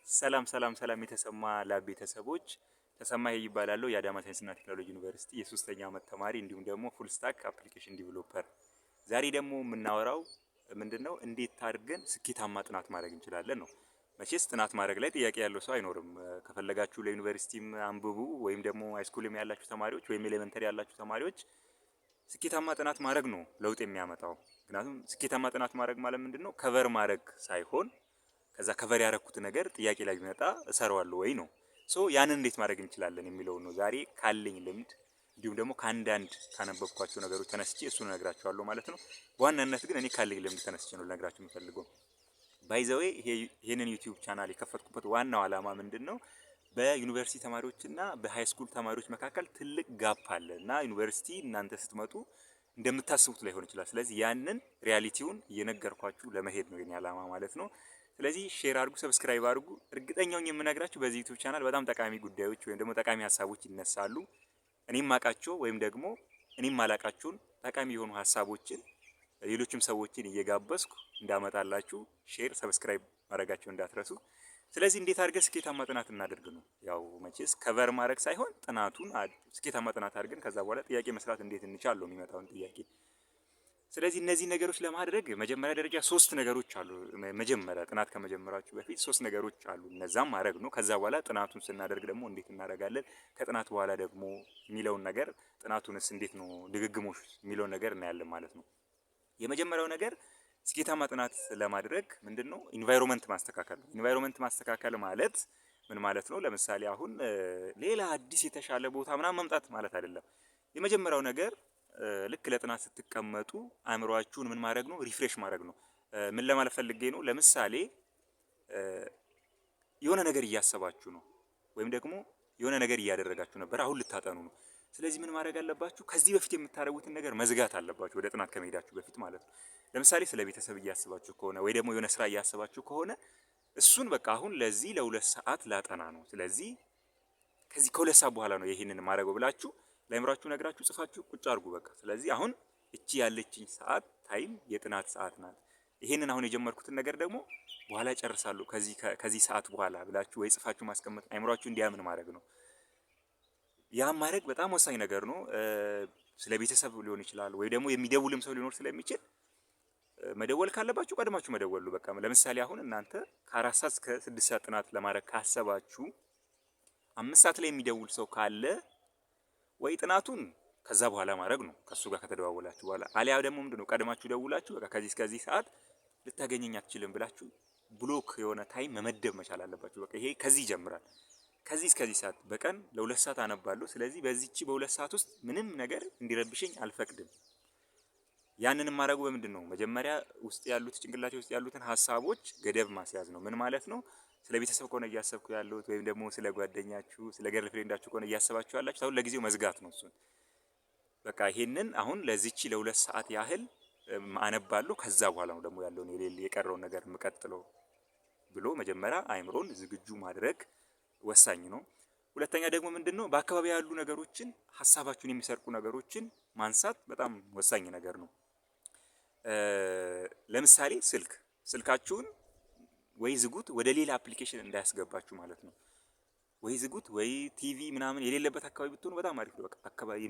ሰላም የተሰማ ላብ ቤተሰቦች ተሰማ ይባላለሁ። የአዳማ ሳይንስና ቴክኖሎጂ ዩኒቨርሲቲ የሶስተኛ ዓመት ተማሪ እንዲሁም ደግሞ ፉል ስታክ አፕሊኬሽን ዲቨሎፐር። ዛሬ ደግሞ የምናወራው ምንድነው እንዴት አድርገን ስኬታማ ጥናት ማድረግ እንችላለን ነው። መቼስ ጥናት ማድረግ ላይ ጥያቄ ያለው ሰው አይኖርም። ከፈለጋችሁ ለዩኒቨርሲቲም አንብቡ ወይም ደግሞ ሃይስኩልም ያላችሁ ተማሪዎች ወይም ኤሌመንተሪ ያላችሁ ተማሪዎች ስኬታማ ጥናት ማድረግ ነው ለውጥ የሚያመጣው። ምክንያቱም ስኬታማ ጥናት ማድረግ ማለት ምንድነው ከቨር ማድረግ ሳይሆን ከዛ ከቨር ያረኩት ነገር ጥያቄ ላይ ቢመጣ እሰራዋለሁ ወይ ነው። ያንን እንዴት ማድረግ እንችላለን የሚለው ነው ዛሬ ካለኝ ልምድ እንዲሁም ደግሞ ከአንዳንድ ካነበብኳቸው ነገሮች ተነስቼ እሱን እነግራችኋለሁ ማለት ነው። በዋናነት ግን እኔ ካለኝ ልምድ ተነስቼ ነው ልነግራችሁ የምፈልገው። ባይ ዘ ዌይ ይሄንን ዩቲዩብ ቻናል የከፈትኩበት ዋናው ዓላማ ምንድነው? በዩኒቨርሲቲ ተማሪዎችና በሃይ ስኩል ተማሪዎች መካከል ትልቅ ጋፕ አለ እና ዩኒቨርሲቲ እናንተ ስትመጡ እንደምታስቡት ላይሆን ይችላል። ስለዚህ ያንን ሪያሊቲውን እየነገርኳችሁ ለመሄድ ነው የኔ ዓላማ ማለት ነው። ስለዚህ ሼር አድርጉ፣ ሰብስክራይብ አድርጉ። እርግጠኛውን የምነግራችሁ በዚህ ዩቲዩብ ቻናል በጣም ጠቃሚ ጉዳዮች ወይም ደግሞ ጠቃሚ ሀሳቦች ይነሳሉ። እኔም ማቃቸው ወይም ደግሞ እኔም ማላቃቸውን ጠቃሚ የሆኑ ሀሳቦችን ሌሎችም ሰዎችን እየጋበዝኩ እንዳመጣላችሁ ሼር፣ ሰብስክራይብ ማድረጋቸው እንዳትረሱ። ስለዚህ እንዴት አድርገን ስኬታማ ጥናት እናደርግ ነው። ያው መቼስ ከቨር ማድረግ ሳይሆን ጥናቱን ስኬታማ ጥናት አድርገን ከዛ በኋላ ጥያቄ መስራት እንዴት እንቻለው የሚመጣውን ጥያቄ። ስለዚህ እነዚህ ነገሮች ለማድረግ መጀመሪያ ደረጃ ሶስት ነገሮች አሉ። መጀመሪያ ጥናት ከመጀመራችሁ በፊት ሶስት ነገሮች አሉ። እነዛም ማድረግ ነው። ከዛ በኋላ ጥናቱን ስናደርግ ደግሞ እንዴት እናደርጋለን፣ ከጥናት በኋላ ደግሞ የሚለውን ነገር ጥናቱንስ እንዴት ነው ድግግሞሽ የሚለውን ነገር እናያለን ማለት ነው። የመጀመሪያው ነገር ስኬታማ ጥናት ለማድረግ ምንድነው ኢንቫይሮንመንት ማስተካከል ነው። ኢንቫይሮንመንት ማስተካከል ማለት ምን ማለት ነው? ለምሳሌ አሁን ሌላ አዲስ የተሻለ ቦታ ምናምን መምጣት ማለት አይደለም። የመጀመሪያው ነገር ልክ ለጥናት ስትቀመጡ አእምሮአችሁን ምን ማድረግ ነው? ሪፍሬሽ ማድረግ ነው። ምን ለማለት ፈልጌ ነው? ለምሳሌ የሆነ ነገር እያሰባችሁ ነው ወይም ደግሞ የሆነ ነገር እያደረጋችሁ ነበር፣ አሁን ልታጠኑ ነው። ስለዚህ ምን ማድረግ አለባችሁ? ከዚህ በፊት የምታደርጉትን ነገር መዝጋት አለባችሁ፣ ወደ ጥናት ከመሄዳችሁ በፊት ማለት ነው። ለምሳሌ ስለ ቤተሰብ እያሰባችሁ ከሆነ ወይ ደግሞ የሆነ ስራ እያሰባችሁ ከሆነ እሱን በቃ አሁን ለዚህ ለ2 ሰዓት ላጠና ነው፣ ስለዚህ ከዚህ ከ2 ሰዓት በኋላ ነው ይሄንን ማድረገው ብላችሁ ለአእምሯችሁ ነግራችሁ ጽፋችሁ ቁጭ አድርጉ በቃ። ስለዚህ አሁን እቺ ያለችኝ ሰዓት ታይም የጥናት ሰዓት ናት። ይሄንን አሁን የጀመርኩትን ነገር ደግሞ በኋላ ጨርሳለሁ ከዚህ ሰዓት በኋላ ብላችሁ ወይ ጽፋችሁ ማስቀመጥ አእምሯችሁ እንዲያምን ማድረግ ነው። ያም ማድረግ በጣም ወሳኝ ነገር ነው። ስለ ቤተሰብ ሊሆን ይችላል ወይ ደግሞ የሚደውልም ሰው ሊኖር ስለሚችል መደወል ካለባችሁ ቀድማችሁ መደወሉ በቃ። ለምሳሌ አሁን እናንተ ከ4 ሰዓት እስከ 6 ሰዓት ጥናት ለማድረግ ካሰባችሁ 5 ሰዓት ላይ የሚደውል ሰው ካለ ወይ ጥናቱን ከዛ በኋላ ማድረግ ነው ከሱ ጋር ከተደዋወላችሁ በኋላ። አሊያ ደግሞ ምንድነው ቀድማችሁ ደውላችሁ በቃ ከዚህ እስከዚህ ሰዓት ልታገኘኝ አትችልም ብላችሁ ብሎክ የሆነ ታይም መመደብ መቻል አለባችሁ። በቃ ይሄ ከዚህ ይጀምራል። ከዚህ እስከዚህ ሰዓት በቀን ለ2 ሰዓት አነባለሁ። ስለዚህ በዚህች በ2 ሰዓት ውስጥ ምንም ነገር እንዲረብሸኝ አልፈቅድም። ያንንም ማድረጉ በምንድነው? መጀመሪያ ውስጥ ያሉት ጭንቅላቴ ውስጥ ያሉትን ሀሳቦች ገደብ ማስያዝ ነው። ምን ማለት ነው? ስለ ቤተሰብ ከሆነ እያሰብኩ ያለሁት ወይም ደግሞ ስለ ጓደኛችሁ ስለ ገርል ፍሬንዳችሁ ከሆነ እያሰባችሁ ያላችሁ አሁን ለጊዜው መዝጋት ነው እሱን። በቃ ይሄንን አሁን ለዚህች ለ2 ሰዓት ያህል አነባለሁ፣ ከዛ በኋላ ነው ደግሞ ያለውን የቀረውን ነገር የምቀጥለው ብሎ መጀመሪያ አይምሮን ዝግጁ ማድረግ ወሳኝ ነው። ሁለተኛ ደግሞ ምንድነው በአካባቢ ያሉ ነገሮችን ሀሳባችሁን የሚሰርቁ ነገሮችን ማንሳት በጣም ወሳኝ ነገር ነው። ለምሳሌ ስልካችሁን ወይ ዝጉት፣ ወደ ሌላ አፕሊኬሽን እንዳያስገባችሁ ማለት ነው። ወይ ዝጉት ወይ ቲቪ ምናምን የሌለበት አካባቢ ብትሆኑ በጣም አሪፍ ነው። በቃ አካባቢ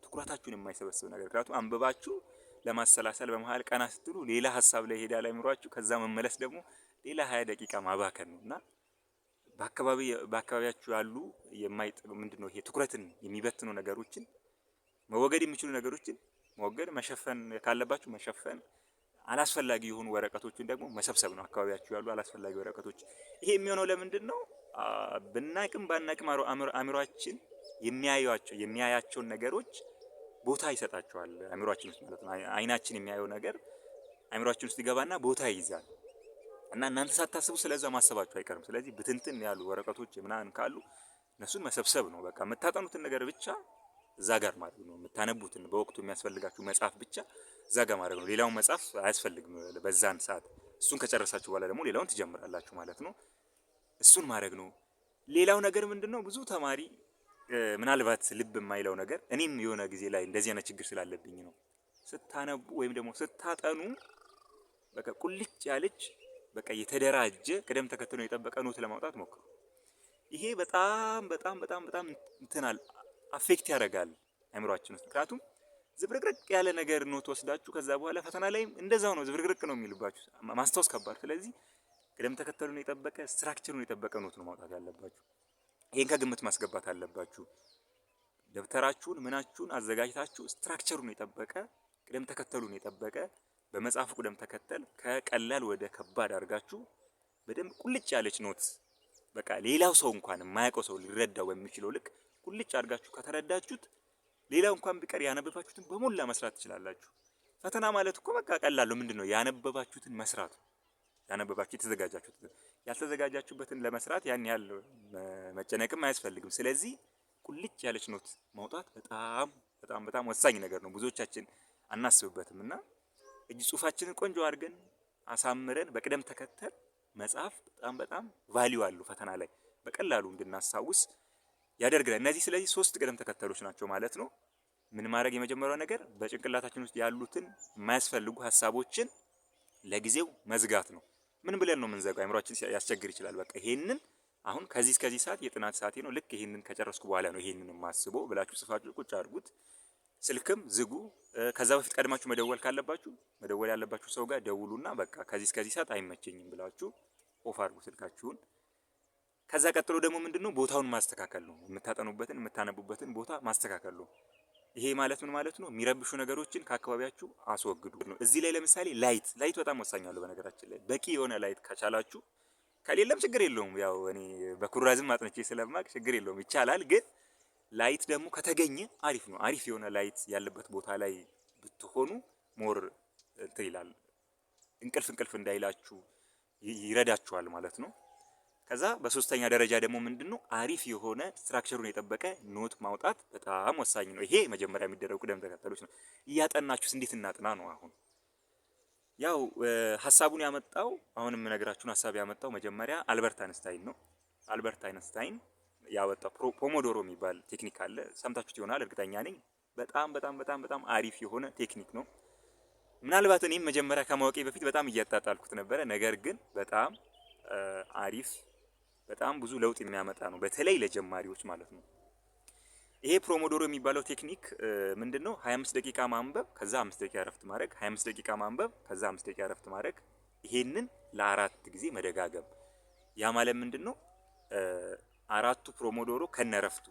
ትኩረታችሁን የማይሰበስብ ነገር፣ ምክንያቱም አንብባችሁ ለማሰላሰል በመሃል ቀና ስትሉ ሌላ ሀሳብ ላይ ሄዳ ላይ ምሯችሁ ከዛ መመለስ ደግሞ ሌላ 20 ደቂቃ ማባከን ነው እና በአካባቢያችሁ ያሉ ምንድነው ይሄ ትኩረትን የሚበትኑ ነገሮችን መወገድ የሚችሉ ነገሮችን መወገድ፣ መሸፈን ካለባችሁ መሸፈን፣ አላስፈላጊ የሆኑ ወረቀቶችን ደግሞ መሰብሰብ ነው። አካባቢያችሁ ያሉ አላስፈላጊ ወረቀቶች። ይሄ የሚሆነው ለምንድን ነው? ብናቅም ባናቅም አእምሯችን የሚያያቸውን ነገሮች ቦታ ይሰጣቸዋል። አእምሯችን ውስጥ ማለት ነው። አይናችን የሚያየው ነገር አእምሯችን ውስጥ ይገባና ቦታ ይይዛል እና እናንተ ሳታስቡ ስለዛ ማሰባችሁ አይቀርም። ስለዚህ ብትንትን ያሉ ወረቀቶች ምናምን ካሉ እነሱን መሰብሰብ ነው። በቃ የምታጠኑትን ነገር ብቻ እዛ ጋር ማድረግ ነው። የምታነቡትን በወቅቱ የሚያስፈልጋችሁ መጽሐፍ ብቻ እዛ ጋር ማድረግ ነው። ሌላውን መጽሐፍ አያስፈልግም በዛን ሰዓት። እሱን ከጨረሳችሁ በኋላ ደግሞ ሌላውን ትጀምራላችሁ ማለት ነው። እሱን ማድረግ ነው። ሌላው ነገር ምንድነው? ብዙ ተማሪ ምናልባት ልብ የማይለው ነገር፣ እኔም የሆነ ጊዜ ላይ እንደዚህ አይነት ችግር ስላለብኝ ነው። ስታነቡ ወይም ደግሞ ስታጠኑ በቃ ቁልጭ ያለች በቃ የተደራጀ ቅደም ተከተሉን የጠበቀ ኖት ለማውጣት ሞክሩ። ይሄ በጣም በጣም በጣም በጣም እንትናል አፌክት ያደርጋል አእምሯችን ውስጥ። ምክንያቱም ዝብርቅርቅ ያለ ነገር ኖት ወስዳችሁ ከዛ በኋላ ፈተና ላይም እንደዛው ነው ዝብርቅርቅ ነው የሚልባችሁ፣ ማስታወስ ከባድ። ስለዚህ ቅደም ተከተሉን የጠበቀ ስትራክቸሩን የጠበቀ ኖት ነው ማውጣት ያለባችሁ። ይሄን ከግምት ማስገባት አለባችሁ። ደብተራችሁን ምናችሁን አዘጋጅታችሁ ስትራክቸሩን የጠበቀ ቅደም ተከተሉን የጠበቀ በመጽሐፉ ቅደም ተከተል ከቀላል ወደ ከባድ አድርጋችሁ በደንብ ቁልጭ ያለች ኖት በቃ ሌላው ሰው እንኳን የማያውቀው ሰው ሊረዳው በሚችለው ልክ ቁልጭ አድርጋችሁ ከተረዳችሁት ሌላው እንኳን ቢቀር ያነበባችሁትን በሞላ መስራት ትችላላችሁ። ፈተና ማለት እኮ በቃ ቀላል ነው። ምንድነው ያነበባችሁትን መስራት፣ ያነበባችሁ የተዘጋጃችሁትን። ያልተዘጋጃችሁበትን ለመስራት ያን ያህል መጨነቅም አያስፈልግም። ስለዚህ ቁልጭ ያለች ኖት ማውጣት በጣም በጣም በጣም ወሳኝ ነገር ነው። ብዙዎቻችን አናስብበትም እና እጅ ጽሁፋችንን ቆንጆ አድርገን አሳምረን በቅደም ተከተል መጽሐፍ በጣም በጣም ቫልዩ አለው ፈተና ላይ በቀላሉ እንድናስታውስ ያደርጋል። እነዚህ ስለዚህ 3 ቅደም ተከተሎች ናቸው ማለት ነው። ምን ማድረግ የመጀመሪያው ነገር በጭንቅላታችን ውስጥ ያሉትን የማያስፈልጉ ሀሳቦችን ለጊዜው መዝጋት ነው። ምን ብለን ነው የምንዘጋው? አእምሯችን ያስቸግር ይችላል። በቃ ይሄንን አሁን ከዚህ እስከዚህ ሰዓት የጥናት ሰዓቴ ነው፣ ልክ ይሄንን ከጨረስኩ በኋላ ነው ይሄንን የማስበው ብላችሁ ጽፋችሁ ቁጭ አድርጉት። ስልክም ዝጉ። ከዛ በፊት ቀድማችሁ መደወል ካለባችሁ መደወል ያለባችሁ ሰው ጋር ደውሉና በቃ ከዚህ እስከዚህ ሰዓት አይመቸኝም ብላችሁ ኦፍ አድርጉ ስልካችሁን። ከዛ ቀጥሎ ደግሞ ምንድነው ቦታውን ማስተካከል ነው። የምታጠኑበትን የምታነቡበትን ቦታ ማስተካከል ነው። ይሄ ማለት ምን ማለት ነው? የሚረብሹ ነገሮችን ከአካባቢያችሁ አስወግዱ ነው። እዚህ ላይ ለምሳሌ ላይት በጣም ወሳኝ ነው። በነገራችን ላይ በቂ የሆነ ላይት ከቻላችሁ፣ ከሌለም ችግር የለውም። ያው እኔ በኩራዝም አጥንቼ ስለማቅ ችግር የለውም ይቻላል። ግን ላይት ደግሞ ከተገኘ አሪፍ ነው። አሪፍ የሆነ ላይት ያለበት ቦታ ላይ ብትሆኑ ሞር እንትን ይላል፣ እንቅልፍ እንዳይላችሁ ይረዳችኋል ማለት ነው። ከዛ በሶስተኛ ደረጃ ደግሞ ምንድነው አሪፍ የሆነ ስትራክቸሩን የጠበቀ ኖት ማውጣት በጣም ወሳኝ ነው። ይሄ መጀመሪያ የሚደረጉ ቅደም ተከተሎች ነው። እያጠናችሁስ እንዴት እናጥና ነው? አሁን ያው ሀሳቡን ያመጣው አሁንም የምነግራችሁን ሀሳብ ያመጣው መጀመሪያ አልበርት አይንስታይን ነው። አልበርት አይንስታይን ያወጣው ፖሞዶሮ የሚባል ቴክኒክ አለ። ሰምታችሁት ይሆናል እርግጠኛ ነኝ። በጣም በጣም በጣም በጣም አሪፍ የሆነ ቴክኒክ ነው። ምናልባት እኔም መጀመሪያ ከማወቄ በፊት በጣም እያጣጣልኩት ነበረ። ነገር ግን በጣም አሪፍ በጣም ብዙ ለውጥ የሚያመጣ ነው፣ በተለይ ለጀማሪዎች ማለት ነው። ይሄ ፖሞዶሮ የሚባለው ቴክኒክ ምንድነው? 25 ደቂቃ ማንበብ ከዛ 5 ደቂቃ እረፍት ማድረግ፣ 25 ደቂቃ ማንበብ ከዛ 5 ደቂቃ እረፍት ማድረግ። ይሄንን ለ4 ጊዜ መደጋገም። ያ ማለት ምንድነው? አራቱ ፖሞዶሮ ከነረፍቱ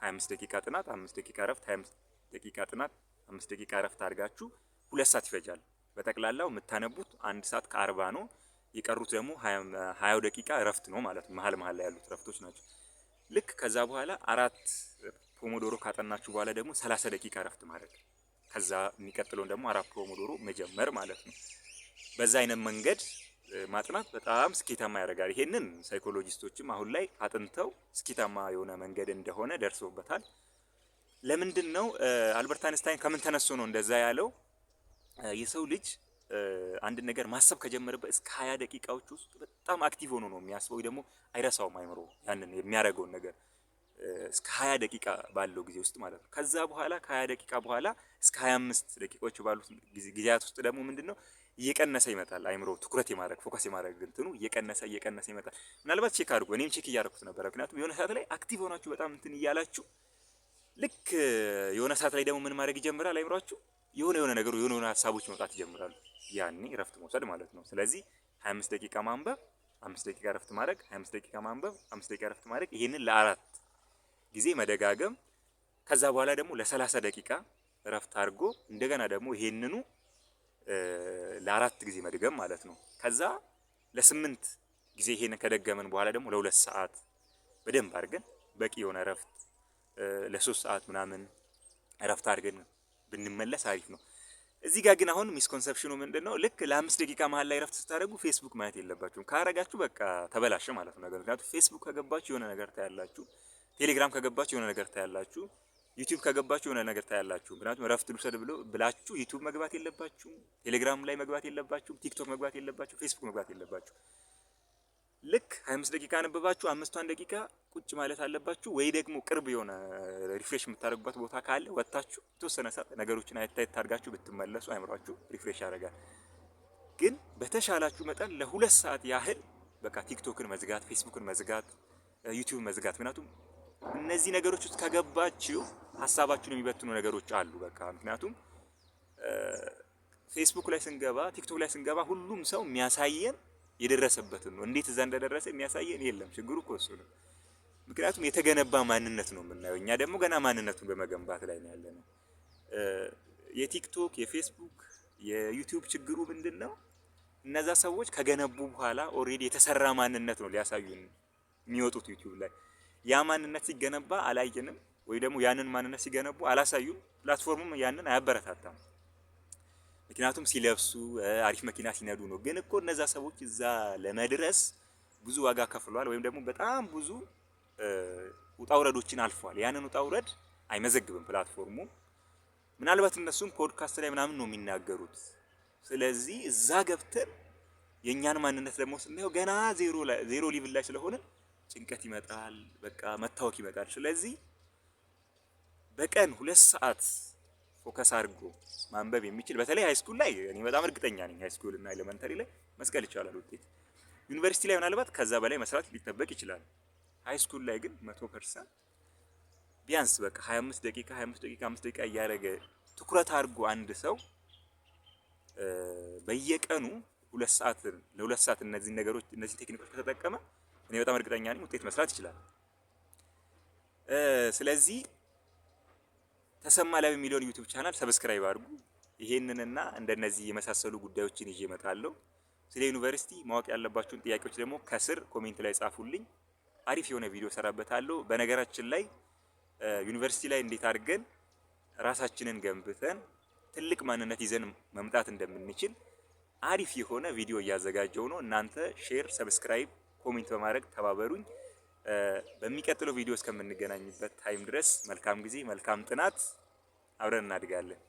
25 ደቂቃ ጥናት፣ 5 ደቂቃ እረፍት፣ 25 ደቂቃ ጥናት፣ 5 ደቂቃ እረፍት አድርጋችሁ 2 ሰዓት ይፈጃል። በጠቅላላው የምታነቡት 1 ሰዓት ከ40 ነው። የቀሩት ደግሞ 20 ደቂቃ እረፍት ነው ማለት ነው። መሀል ላይ ያሉት እረፍቶች ናቸው። ልክ ከዛ በኋላ 4 ፖሞዶሮ ካጠናችሁ በኋላ ደግሞ 30 ደቂቃ እረፍት ማድረግ፣ ከዛ የሚቀጥለውን ደግሞ 4 ፖሞዶሮ መጀመር ማለት ነው። በዛ አይነት መንገድ ማጥናት በጣም ስኬታማ ያደርጋል። ይሄንን ሳይኮሎጂስቶችም አሁን ላይ አጥንተው ስኬታማ የሆነ መንገድ እንደሆነ ደርሰውበታል። ለምንድን ነው አልበርት አይንስታይን ከምን ተነስቶ ነው እንደዛ ያለው? የሰው ልጅ አንድ ነገር ማሰብ ከጀመረበት እስከ 20 ደቂቃዎች ውስጥ በጣም አክቲቭ ሆኖ ነው የሚያስበው። ደግሞ አይረሳውም አይምሮ ያንን የሚያደርገውን ነገር እስከ 20 ደቂቃ ባለው ጊዜ ውስጥ ማለት ነው። ከዛ በኋላ ከ20 ደቂቃ በኋላ እስከ 25 ደቂቃዎች ባሉት ጊዜያት ውስጥ ደግሞ ምንድነው እየቀነሰ ይመጣል። አይምሮ ትኩረት የማድረግ ፎከስ የማድረግ እንትኑ እየቀነሰ ይመጣል። ምናልባት ቼክ አድርጉ። እኔም ቼክ እያደረኩት ነበር። ምክንያቱም የሆነ ሰዓት ላይ አክቲቭ ሆናችሁ በጣም እንትን እያላችሁ ልክ የሆነ ሰዓት ላይ ደግሞ ምን ማድረግ ይጀምራል አይምሯችሁ የሆነ ነገሩ የሆነ ሀሳቦች መውጣት ይጀምራሉ። ያኔ እረፍት መውሰድ ማለት ነው። ስለዚህ 25 ደቂቃ ማንበብ፣ 5 ደቂቃ እረፍት ማድረግ፣ 25 ደቂቃ ማንበብ፣ 5 ደቂቃ እረፍት ማድረግ። ይሄንን ለ4 ጊዜ መደጋገም። ከዛ በኋላ ደግሞ ለ30 ደቂቃ እረፍት አድርጎ እንደገና ደግሞ ይሄንኑ ለ4 ጊዜ መድገም ማለት ነው። ከዛ ለ8 ጊዜ ይሄንን ከደገመን በኋላ ደግሞ ለ2 ሰዓት በደንብ አድርገን በቂ የሆነ እረፍት ለ3 ሰዓት ምናምን እረፍት አድርገን ብንመለስ አሪፍ ነው። እዚህ ጋር ግን አሁን ሚስኮንሰፕሽኑ ምንድነው? ልክ ለ5 ደቂቃ መሀል ላይ እረፍት ስታደርጉ ፌስቡክ ማየት የለባችሁም። ካረጋችሁ በቃ ተበላሸ ማለት ነው ነገር። ምክንያቱም ፌስቡክ ከገባችሁ የሆነ ነገር ታያላችሁ፣ ቴሌግራም ከገባችሁ የሆነ ነገር ታያላችሁ፣ ዩቲዩብ ከገባችሁ የሆነ ነገር ታያላችሁ። ምክንያቱም እረፍት ልውሰድ ብላችሁ ዩቲዩብ መግባት የለባችሁም፣ ቴሌግራም ላይ መግባት የለባችሁም፣ ቲክቶክ መግባት የለባችሁ፣ ፌስቡክ መግባት የለባችሁ። ልክ 25 ደቂቃ አነበባችሁ 5 ደቂቃ ቁጭ ማለት አለባችሁ። ወይ ደግሞ ቅርብ የሆነ ሪፍሬሽ የምታደርጉበት ቦታ ካለ ወጣችሁ የተወሰነ ሰዓት ነገሮችን አይታይት አድርጋችሁ ብትመለሱ አይምሯችሁ ሪፍሬሽ ያደርጋል። ግን በተሻላችሁ መጠን ለ2 ሰዓት ያህል በቃ ቲክቶክን መዝጋት፣ ፌስቡክን መዝጋት፣ ዩቲዩብ መዝጋት። ምክንያቱም እነዚህ ነገሮች ውስጥ ከገባችሁ ሀሳባችሁን የሚበትኑ ነገሮች አሉ። በቃ ምክንያቱም ፌስቡክ ላይ ስንገባ፣ ቲክቶክ ላይ ስንገባ ሁሉም ሰው የሚያሳየን የደረሰበትን ነው። እንዴት እዛ እንደደረሰ የሚያሳየን የለም። ችግሩ እኮ እሱ ነው። ምክንያቱም የተገነባ ማንነት ነው የምናየው። እኛ ደግሞ ገና ማንነቱን በመገንባት ላይ ነው ያለነው። የቲክቶክ፣ የፌስቡክ፣ የዩቲዩብ ችግሩ ምንድን ነው? እነዛ ሰዎች ከገነቡ በኋላ ኦልሬዲ የተሰራ ማንነት ነው ሊያሳዩን የሚወጡት ዩቲዩብ ላይ። ያ ማንነት ሲገነባ አላየንም፣ ወይ ደግሞ ያንን ማንነት ሲገነቡ አላሳዩም። ፕላትፎርሙም ያንን አያበረታታም። ምክንያቱም ሲለብሱ አሪፍ መኪና ሲነዱ ነው። ግን እኮ እነዛ ሰዎች እዛ ለመድረስ ብዙ ዋጋ ከፍለዋል፣ ወይም ደግሞ በጣም ብዙ ውጣውረዶችን አልፈዋል። ያንን ውጣውረድ አይመዘግብም ፕላትፎርሙ። ምናልባት እነሱም ፖድካስት ላይ ምናምን ነው የሚናገሩት። ስለዚህ እዛ ገብተን የኛን ማንነት ደግሞ ስናየው ገና ዜሮ ሊቭል ላይ ስለሆነ ጭንቀት ይመጣል፣ በቃ መታወክ ይመጣል። ስለዚህ በቀን 2 ሰዓት ፎከስ አድርጎ ማንበብ የሚችል በተለይ ሃይስኩል ላይ እኔ በጣም እርግጠኛ ነኝ ሃይስኩል እና ኤሌመንተሪ ላይ መስቀል ይቻላል ውጤት። ዩኒቨርሲቲ ላይ ምናልባት ከዛ በላይ መስራት ሊጠበቅ ይችላል። ሃይስኩል ላይ ግን 100% ቢያንስ በቃ 25 ደቂቃ 5 ደቂቃ እያደረገ ትኩረት አድርጎ አንድ ሰው በየቀኑ 2 ሰዓት ለ2 ሰዓት እነዚህ ነገሮች እነዚህ ቴክኒኮች ከተጠቀመ እኔ በጣም እርግጠኛ ነኝ ውጤት መስራት ይችላል። ስለዚህ ተሰማ ላብ የሚለውን ዩቲዩብ ቻናል ሰብስክራይብ አድርጉ። ይሄንንና እንደነዚህ የመሳሰሉ ጉዳዮችን ይዤ እመጣለሁ። ስለ ዩኒቨርሲቲ ማወቅ ያለባችሁን ጥያቄዎች ደግሞ ከስር ኮሜንት ላይ ጻፉልኝ። አሪፍ የሆነ ቪዲዮ ሰራበታለሁ። በነገራችን ላይ ዩኒቨርሲቲ ላይ እንዴት አድርገን ራሳችንን ገንብተን ትልቅ ማንነት ይዘን መምጣት እንደምንችል አሪፍ የሆነ ቪዲዮ እያዘጋጀው ነው። እናንተ ሼር፣ ሰብስክራይብ፣ ኮሜንት በማድረግ ተባበሩኝ። በሚቀጥለው ቪዲዮ እስከምንገናኝበት ታይም ድረስ መልካም ጊዜ፣ መልካም ጥናት። አብረን እናድጋለን።